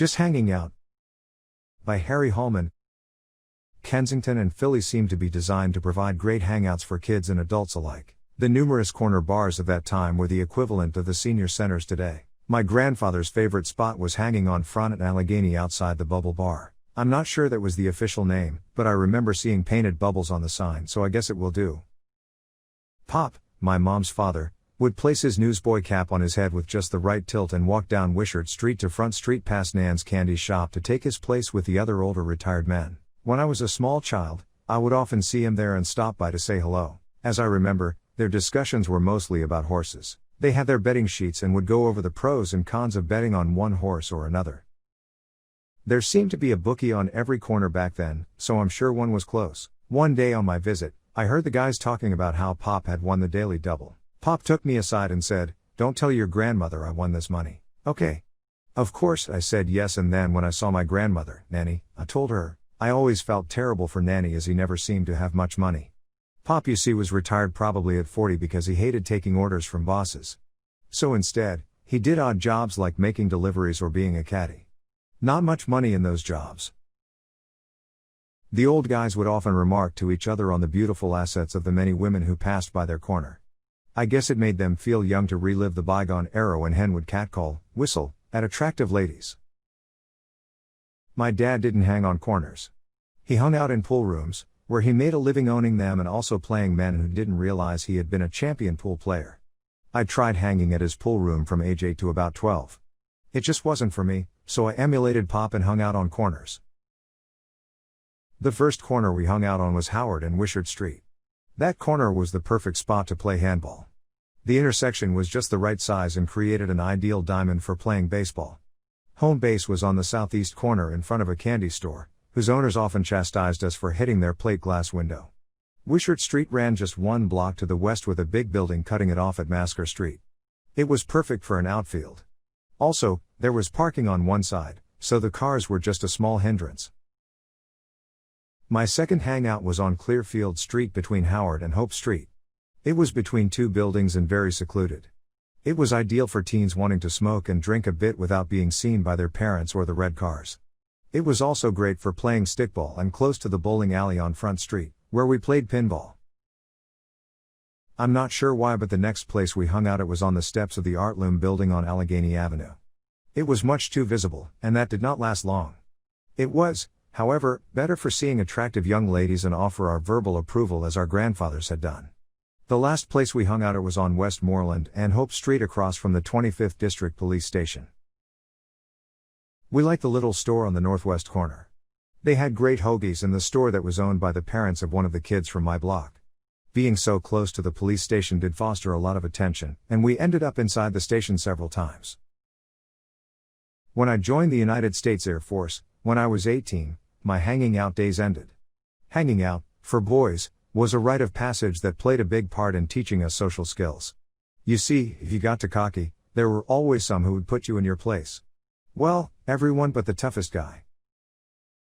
Just Hanging Out by Harry Hallman. Kensington and Philly seemed to be designed to provide great hangouts for kids and adults alike. The numerous corner bars of that time were the equivalent of the senior centers today. My grandfather's favorite spot was hanging on front at Allegheny outside the Bubble Bar. I'm not sure that was the official name, but I remember seeing painted bubbles on the sign, so I guess it will do. Pop, my mom's father, would place his newsboy cap on his head with just the right tilt and walk down Wishart Street to Front Street past Nan's Candy Shop to take his place with the other older retired men. When I was a small child, I would often see him there and stop by to say hello. As I remember, their discussions were mostly about horses. They had their betting sheets and would go over the pros and cons of betting on one horse or another. There seemed to be a bookie on every corner back then, so I'm sure one was close. One day on my visit, I heard the guys talking about how Pop had won the Daily Double. Pop took me aside and said, "Don't tell your grandmother I won this money, okay?" Of course I said yes, and then when I saw my grandmother, Nanny, I told her. I always felt terrible for Nanny as he never seemed to have much money. Pop, you see, was retired probably at 40 because he hated taking orders from bosses. So instead, he did odd jobs like making deliveries or being a caddy. Not much money in those jobs. The old guys would often remark to each other on the beautiful assets of the many women who passed by their corner. I guess it made them feel young to relive the bygone era when Hen would catcall, whistle, at attractive ladies. My dad didn't hang on corners. He hung out in pool rooms, where he made a living owning them and also playing men who didn't realize he had been a champion pool player. I tried hanging at his pool room from age 8 to about 12. It just wasn't for me, so I emulated Pop and hung out on corners. The first corner we hung out on was Howard and Wishart Street. That corner was the perfect spot to play handball. The intersection was just the right size and created an ideal diamond for playing baseball. Home base was on the southeast corner in front of a candy store, whose owners often chastised us for hitting their plate glass window. Wishart Street ran just one block to the west with a big building cutting it off at Masker Street. It was perfect for an outfield. Also, there was parking on one side, so the cars were just a small hindrance. My second hangout was on Clearfield Street between Howard and Hope Street. It was between two buildings and very secluded. It was ideal for teens wanting to smoke and drink a bit without being seen by their parents or the red cars. It was also great for playing stickball and close to the bowling alley on Front Street, where we played pinball. I'm not sure why, but the next place we hung out it was on the steps of the Artloom building on Allegheny Avenue. It was much too visible, and that did not last long. It was, however, better for seeing attractive young ladies and offer our verbal approval as our grandfathers had done. The last place we hung out it was on Westmoreland and Hope Street across from the 25th District Police Station. We liked the little store on the northwest corner. They had great hoagies in the store that was owned by the parents of one of the kids from my block. Being so close to the police station did foster a lot of attention, and we ended up inside the station several times. When I joined the United States Air Force, when I was 18, my hanging out days ended. Hanging out, for boys, was a rite of passage that played a big part in teaching us social skills. You see, if you got too cocky, there were always some who would put you in your place. Well, everyone but the toughest guy.